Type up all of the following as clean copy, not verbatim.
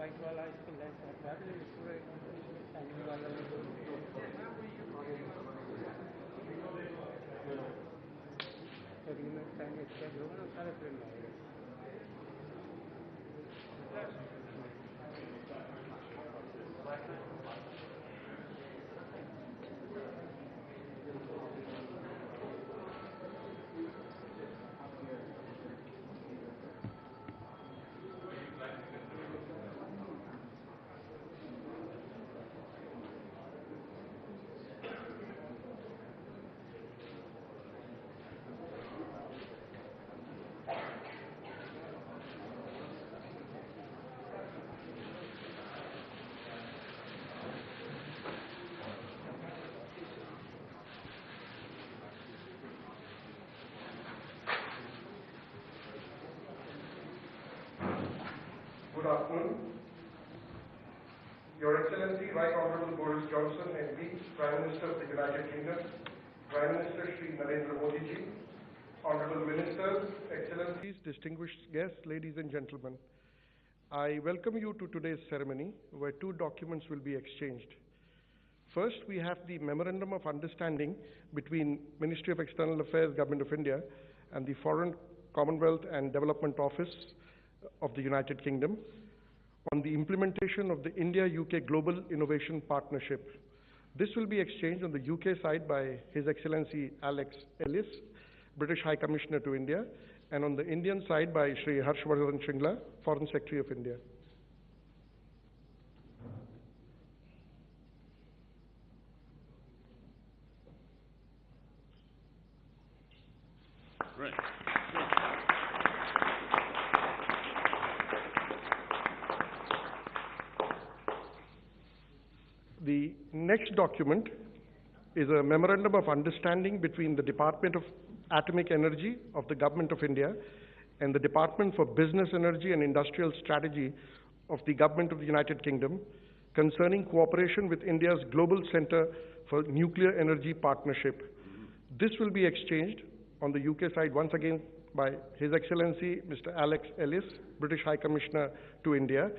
White वाला इसको left हटा दे, पूरे सामने वाला एग्रीमेंट साइन एक्सचेंज होगा ना, सारे प्रिंट आएगा। Good afternoon. Your Excellency, Right Honorable Boris Johnson, MD, Prime Minister of the United Kingdom, Prime Minister Shri Narendra Modi ji, Honorable Ministers, Excellencies, distinguished guests, ladies and gentlemen, I welcome you to today's ceremony where two documents will be exchanged. First, we have the Memorandum of Understanding between Ministry of External Affairs, Government of India, and the Foreign, Commonwealth and Development Office of the United Kingdom on the implementation of the India-UK Global Innovation Partnership. This will be exchanged on the UK side by His Excellency Alex Ellis, British High Commissioner to India, and on the Indian side by Shri Harshvardhan Shringla, Foreign Secretary of India. Right. The next document is a Memorandum of Understanding between the Department of Atomic Energy of the Government of India and the Department for Business Energy and Industrial Strategy of the Government of the United Kingdom concerning cooperation with India's Global Center for Nuclear Energy Partnership. This will be exchanged on the UK side once again by His Excellency Mr. Alex Ellis, British High Commissioner to India,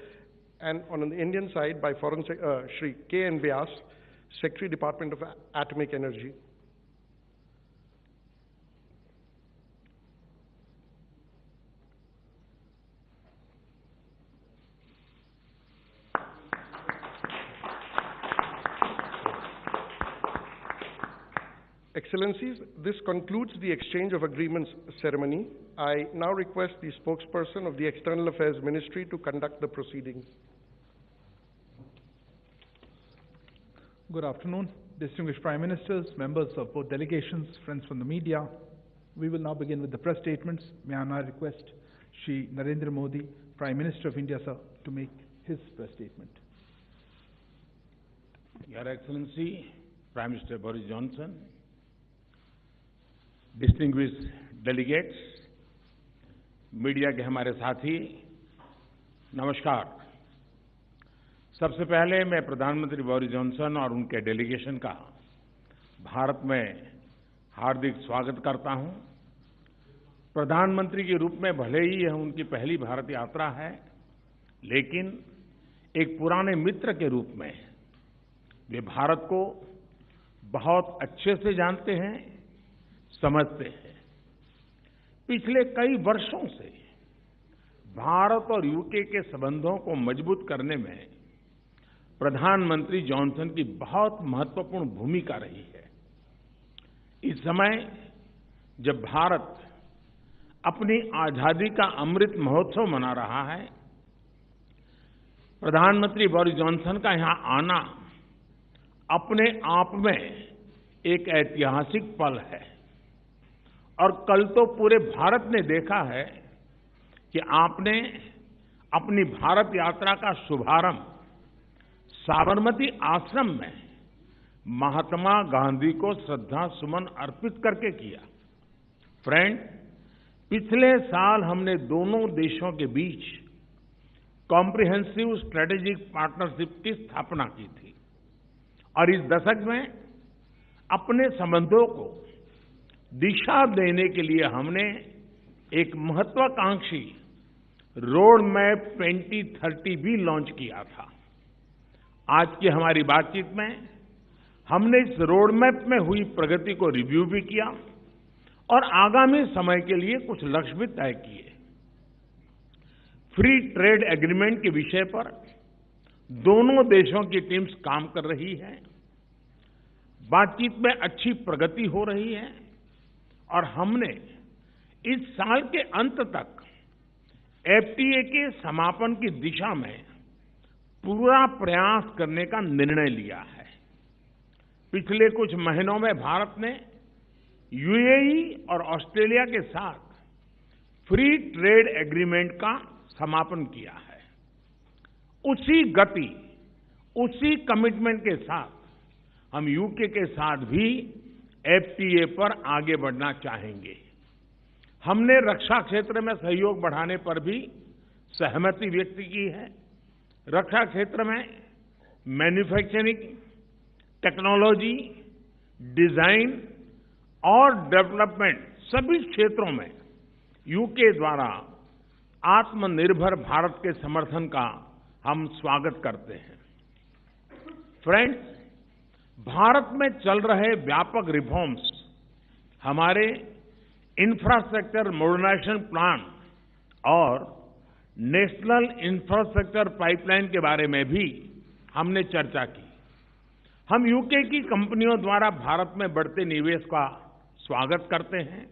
and on the Indian side by Shri K.N. Vyas, Secretary, Department of Atomic Energy. Excellencies, this concludes the exchange of agreements ceremony. I now request the spokesperson of the External Affairs Ministry to conduct the proceedings. Good afternoon, distinguished Prime Ministers, members of both delegations, friends from the media. We will now begin with the press statements. May I now request Shri Narendra Modi, Prime Minister of India, sir, to make his press statement. Your Excellency, Prime Minister Boris Johnson, distinguished delegates, media के हमारे साथी, नमस्कार। सबसे पहले मैं प्रधानमंत्री Boris Johnson और उनके डेलीगेशन का भारत में हार्दिक स्वागत करता हूं। प्रधानमंत्री के रूप में भले ही यह उनकी पहली भारत यात्रा है, लेकिन एक पुराने मित्र के रूप में वे भारत को बहुत अच्छे से जानते हैं, समझते हैं। पिछले कई वर्षों से भारत और यूके के संबंधों को मजबूत करने में प्रधानमंत्री जॉनसन की बहुत महत्वपूर्ण भूमिका रही है। इस समय जब भारत अपनी आजादी का अमृत महोत्सव मना रहा है, प्रधानमंत्री बोरिस जॉनसन का यहां आना अपने आप में एक ऐतिहासिक पल है। और कल तो पूरे भारत ने देखा है कि आपने अपनी भारत यात्रा का शुभारंभ साबरमती आश्रम में महात्मा गांधी को श्रद्धा सुमन अर्पित करके किया। फ्रेंड, पिछले साल हमने दोनों देशों के बीच कॉम्प्रिहेंसिव स्ट्रेटेजिक पार्टनरशिप की स्थापना की थी और इस दशक में अपने संबंधों को दिशा देने के लिए हमने एक महत्वाकांक्षी रोड मैप 2030 भी लॉन्च किया था। आज की हमारी बातचीत में हमने इस रोड मैप में हुई प्रगति को रिव्यू भी किया और आगामी समय के लिए कुछ लक्ष्य भी तय किए। फ्री ट्रेड एग्रीमेंट के विषय पर दोनों देशों की टीम्स काम कर रही है। बातचीत में अच्छी प्रगति हो रही है और हमने इस साल के अंत तक एफटीए के समापन की दिशा में पूरा प्रयास करने का निर्णय लिया है। पिछले कुछ महीनों में भारत ने यूएई और ऑस्ट्रेलिया के साथ फ्री ट्रेड एग्रीमेंट का समापन किया है। उसी गति, उसी कमिटमेंट के साथ हम यूके के साथ भी एफटीए पर आगे बढ़ना चाहेंगे। हमने रक्षा क्षेत्र में सहयोग बढ़ाने पर भी सहमति व्यक्त की है। रक्षा क्षेत्र में मैन्युफैक्चरिंग, टेक्नोलॉजी, डिजाइन और डेवलपमेंट सभी क्षेत्रों में यूके द्वारा आत्मनिर्भर भारत के समर्थन का हम स्वागत करते हैं। फ्रेंड्स, भारत में चल रहे व्यापक रिफॉर्म्स हमारे इंफ्रास्ट्रक्चर मॉडर्नाइजेशन प्लान और नेशनल इंफ्रास्ट्रक्चर पाइपलाइन के बारे में भी हमने चर्चा की। हम यूके की कंपनियों द्वारा भारत में बढ़ते निवेश का स्वागत करते हैं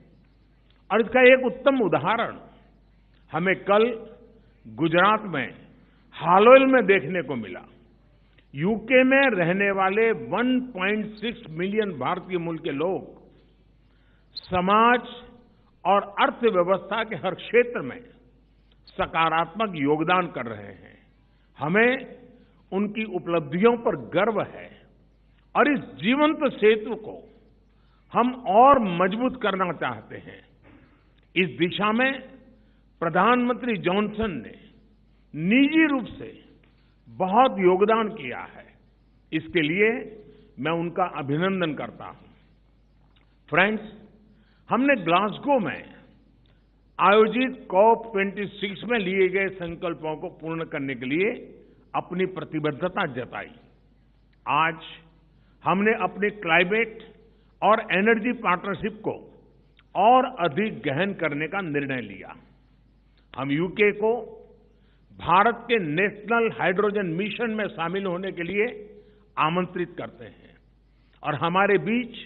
और इसका एक उत्तम उदाहरण हमें कल गुजरात में हालोल में देखने को मिला। यूके में रहने वाले 1.6 मिलियन भारतीय मूल के लोग समाज और अर्थव्यवस्था के हर क्षेत्र में सकारात्मक योगदान कर रहे हैं। हमें उनकी उपलब्धियों पर गर्व है और इस जीवंत सेतु को हम और मजबूत करना चाहते हैं। इस दिशा में प्रधानमंत्री जॉनसन ने निजी रूप से बहुत योगदान किया है। इसके लिए मैं उनका अभिनंदन करता हूं। फ्रेंड्स, हमने ग्लासगो में आयोजित COP26 में लिए गए संकल्पों को पूर्ण करने के लिए अपनी प्रतिबद्धता जताई। आज हमने अपनी क्लाइमेट और एनर्जी पार्टनरशिप को और अधिक गहन करने का निर्णय लिया। हम यूके को भारत के नेशनल हाइड्रोजन मिशन में शामिल होने के लिए आमंत्रित करते हैं और हमारे बीच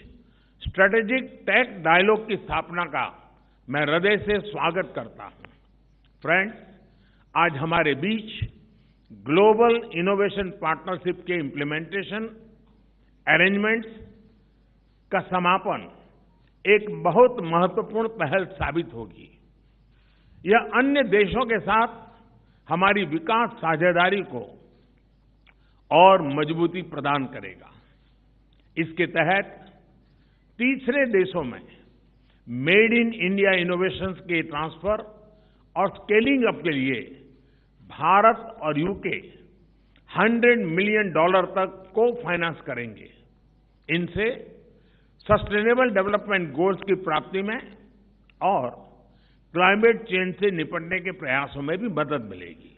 स्ट्रेटेजिक टेक डायलॉग की स्थापना का मैं हृदय से स्वागत करता हूं। फ्रेंड्स, आज हमारे बीच ग्लोबल इनोवेशन पार्टनरशिप के इम्प्लीमेंटेशन अरेंजमेंट्स का समापन एक बहुत महत्वपूर्ण पहल साबित होगी। यह अन्य देशों के साथ हमारी विकास साझेदारी को और मजबूती प्रदान करेगा। इसके तहत तीसरे देशों में मेड इन इंडिया इनोवेशंस के ट्रांसफर और स्केलिंग अप के लिए भारत और यूके $100 मिलियन तक को फाइनेंस करेंगे। इनसे सस्टेनेबल डेवलपमेंट गोल्स की प्राप्ति में और क्लाइमेट चेंज से निपटने के प्रयासों में भी मदद मिलेगी।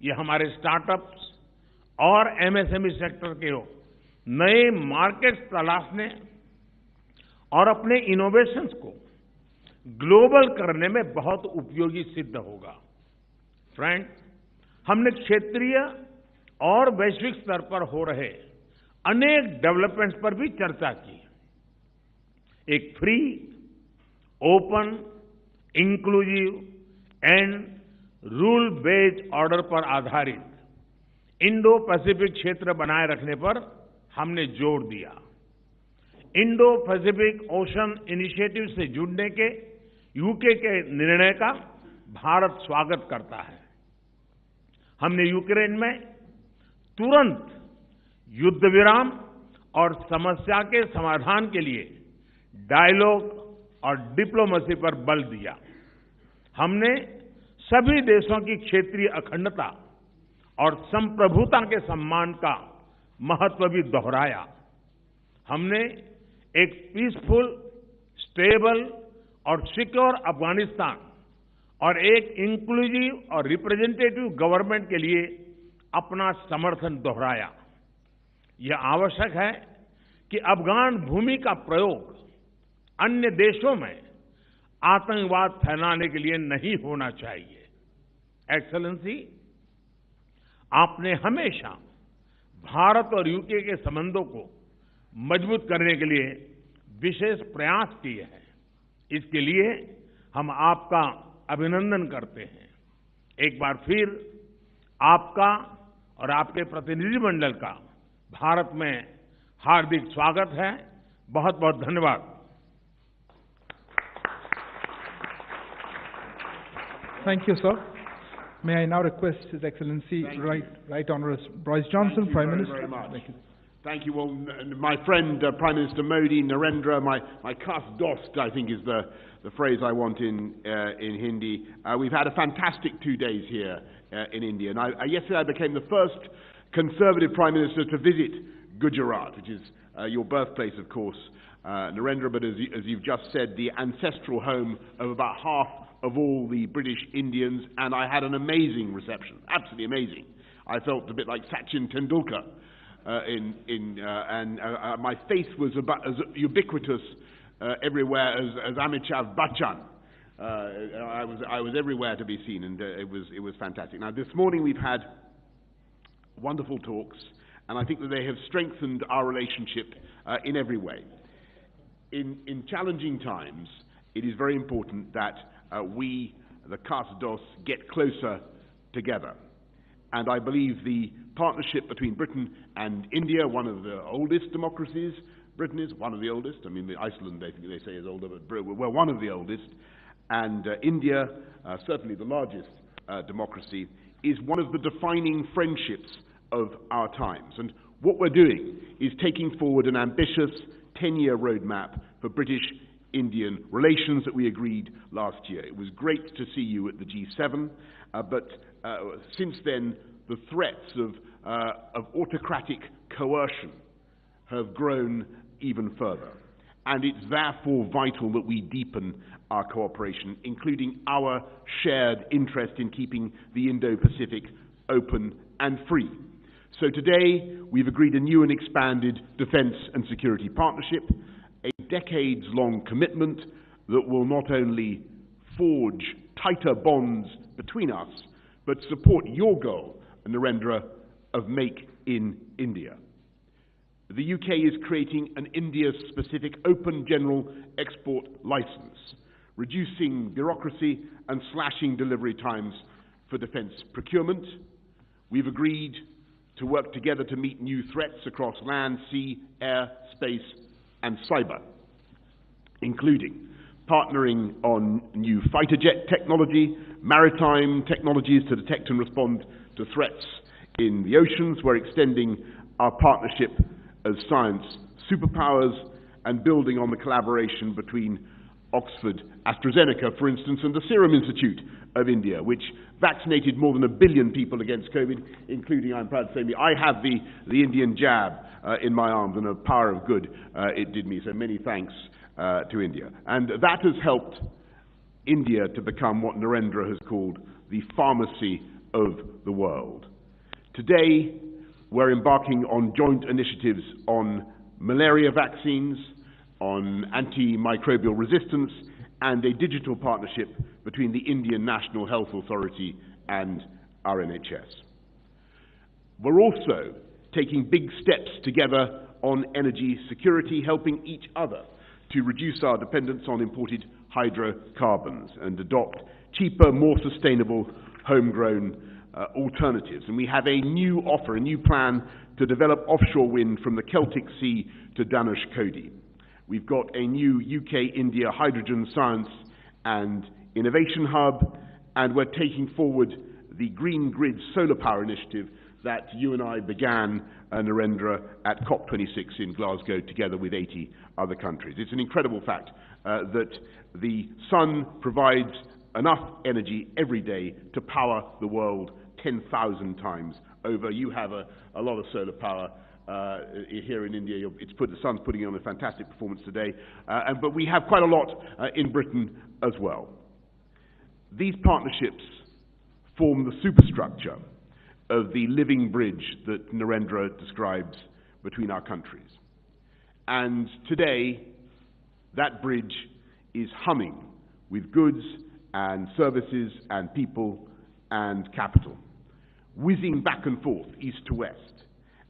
ये हमारे स्टार्टअप्स और एमएसएमई सेक्टर के नए मार्केट्स तलाशने और अपने इनोवेशंस को ग्लोबल करने में बहुत उपयोगी सिद्ध होगा। फ्रेंड्स, हमने क्षेत्रीय और वैश्विक स्तर पर हो रहे अनेक डेवलपमेंट्स पर भी चर्चा की। एक free, open, inclusive and rule based order पर आधारित इंडो पैसिफिक क्षेत्र बनाए रखने पर हमने जोर दिया। इंडो पैसिफिक ओशन इनिशिएटिव से जुड़ने के यूके के निर्णय का भारत स्वागत करता है। हमने यूक्रेन में तुरंत युद्ध विराम और समस्या के समाधान के लिए डायलॉग और डिप्लोमेसी पर बल दिया। हमने सभी देशों की क्षेत्रीय अखंडता और संप्रभुता के सम्मान का महत्व भी दोहराया। हमने एक पीसफुल, स्टेबल और सिक्योर अफगानिस्तान और एक इंक्लूसिव और रिप्रेजेंटेटिव गवर्नमेंट के लिए अपना समर्थन दोहराया। यह आवश्यक है कि अफगान भूमि का प्रयोग अन्य देशों में आतंकवाद फैलाने के लिए नहीं होना चाहिए। एक्सेलेंसी, आपने हमेशा भारत और यूके के संबंधों को मजबूत करने के लिए विशेष प्रयास किए हैं। इसके लिए हम आपका अभिनंदन करते हैं। एक बार फिर आपका और आपके प्रतिनिधिमंडल का भारत में हार्दिक स्वागत है। बहुत बहुत धन्यवाद। Thank you, sir. May I now request His Excellency Right Honourable Boris Johnson, Prime Minister. Very much. Thank you. Thank you. Well, my friend Prime Minister Modi, Narendra, my khas dost, I think is the phrase I want in Hindi. We've had a fantastic 2 days here in India, and yesterday I became the first Conservative Prime Minister to visit Gujarat, which is your birthplace, of course, Narendra, but as you've just said, the ancestral home of about half of all the British Indians, and I had an amazing reception, absolutely amazing. I felt a bit like Sachin Tendulkar, and my face was about as ubiquitous everywhere as Amitabh Bachchan. I was everywhere to be seen, and it was fantastic. Now, this morning we've had wonderful talks, and I think that they have strengthened our relationship in every way. In challenging times, it is very important that we, the Khas-dos, get closer together. And I believe the partnership between Britain and India, one of the oldest democracies, Britain is one of the oldest, I mean, Iceland they say is older, but we're one of the oldest, and India, certainly the largest democracy, is one of the defining friendships of our times. And what we're doing is taking forward an ambitious 10-year roadmap for British-Indian relations that we agreed last year. It was great to see you at the G7, but since then the threats of autocratic coercion have grown even further. And it's therefore vital that we deepen our cooperation, including our shared interest in keeping the Indo-Pacific open and free. So today, we've agreed a new and expanded defence and security partnership, a decades-long commitment that will not only forge tighter bonds between us, but support your goal, Narendra, of Make in India. The UK is creating an India-specific open general export licence, reducing bureaucracy and slashing delivery times for defence procurement. We've agreed to work together to meet new threats across land, sea, air, space, and cyber, including partnering on new fighter jet technology, maritime technologies to detect and respond to threats in the oceans. We're extending our partnership as science superpowers and building on the collaboration between Oxford AstraZeneca, for instance, and the Serum Institute of India, which vaccinated more than 1 billion people against COVID, including, I'm proud to say, me. I have the Indian jab in my arms, and a power of good it did me, so many thanks to India. And that has helped India to become what Narendra has called the pharmacy of the world. Today, we're embarking on joint initiatives on malaria vaccines, on antimicrobial resistance, and a digital partnership between the Indian National Health Authority and our NHS. We're also taking big steps together on energy security, helping each other to reduce our dependence on imported hydrocarbons and adopt cheaper, more sustainable, homegrown alternatives. And we have a new offer, a new plan to develop offshore wind from the Celtic Sea to Dhanushkodi. We've got a new UK-India hydrogen science and innovation hub, and we're taking forward the Green Grid solar power initiative that you and I began, Narendra, at COP26 in Glasgow together with 80 other countries. It's an incredible fact that the sun provides enough energy every day to power the world 10,000 times over. You have a lot of solar power here in India. The sun's putting on a fantastic performance today, but we have quite a lot in Britain as well. These partnerships form the superstructure of the living bridge that Narendra describes between our countries. And today, that bridge is humming with goods and services and people and capital, whizzing back and forth, east to west.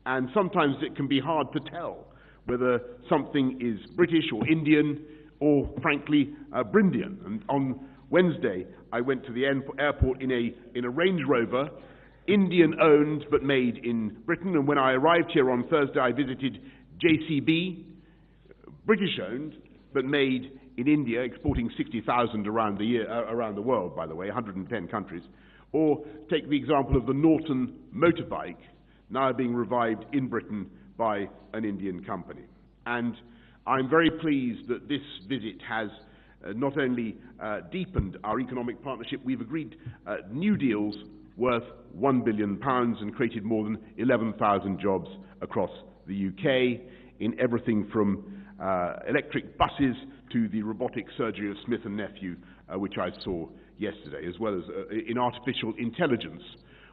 And sometimes it can be hard to tell whether something is British or Indian or, frankly, Brindian. And on Wednesday, I went to the airport in a Range Rover, Indian-owned but made in Britain. And when I arrived here on Thursday, I visited JCB, British-owned but made in India, exporting 60,000 around the world, by the way, 110 countries. Or take the example of the Norton motorbike, now being revived in Britain by an Indian company. And I'm very pleased that this visit has not only deepened our economic partnership, we've agreed new deals worth £1 billion and created more than 11,000 jobs across the UK in everything from electric buses to the robotic surgery of Smith & Nephew, which I saw yesterday, as well as in artificial intelligence,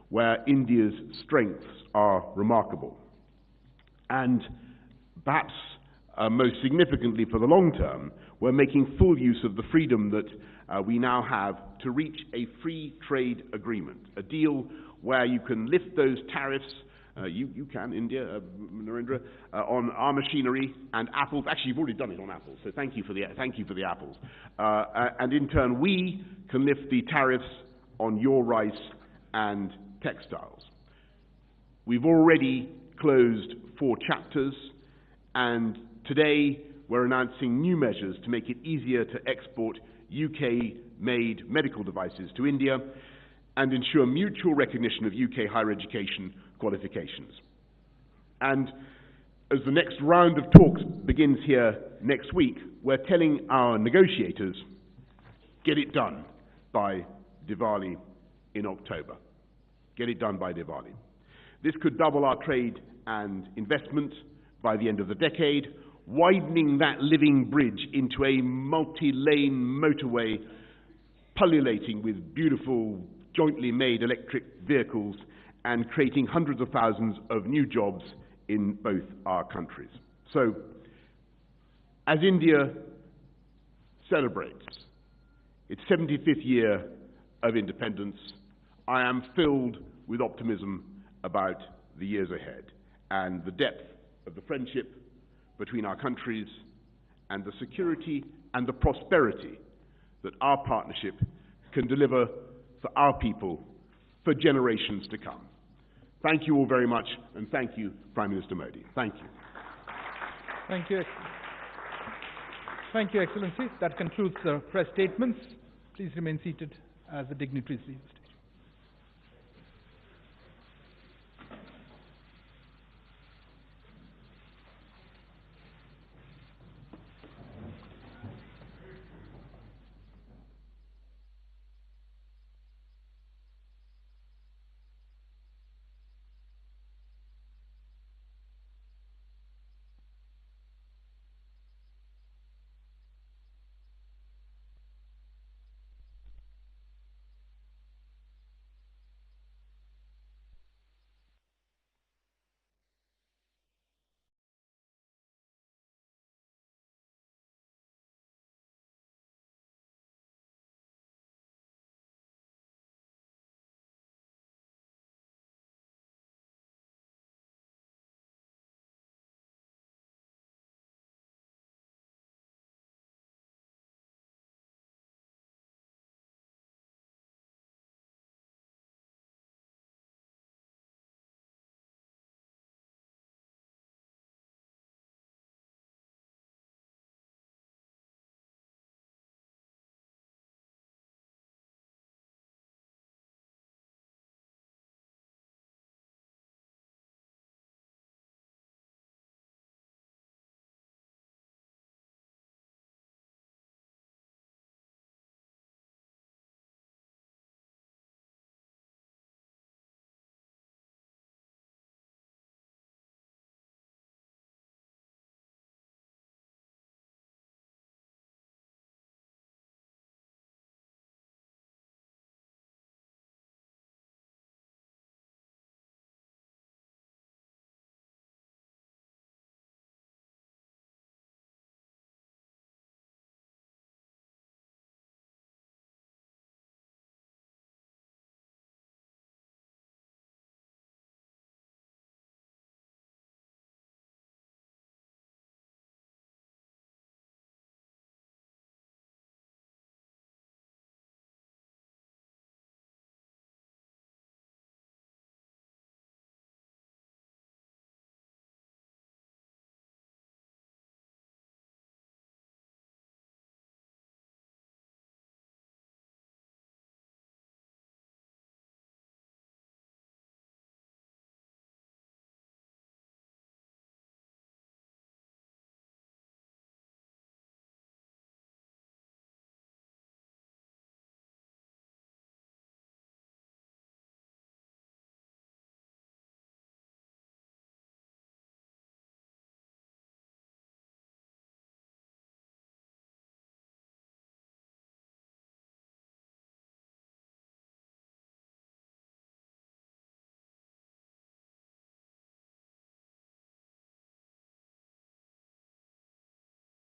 where India's strengths are remarkable. And perhaps most significantly for the long term, we're making full use of the freedom that we now have to reach a free trade agreement, a deal where you can lift those tariffs, you can, India, Narendra, on our machinery and apples. Actually, you've already done it on apples, so thank you for the apples. And in turn, we can lift the tariffs on your rice and textiles. We've already closed 4 chapters, and today we're announcing new measures to make it easier to export UK-made medical devices to India and ensure mutual recognition of UK higher education qualifications. And as the next round of talks begins here next week, we're telling our negotiators, get it done by Diwali in October. Get it done by Diwali. This could double our trade and investment by the end of the decade, widening that living bridge into a multi-lane motorway pullulating with beautiful jointly made electric vehicles and creating hundreds of thousands of new jobs in both our countries. So, as India celebrates its 75th year of independence, I am filled with optimism about the years ahead and the depth of the friendship between our countries and the security and the prosperity that our partnership can deliver for our people for generations to come. Thank you all very much, and thank you, Prime Minister Modi. Thank you. Thank you. Thank you, Excellency. That concludes the press statements. Please remain seated as the dignitaries leave the stage.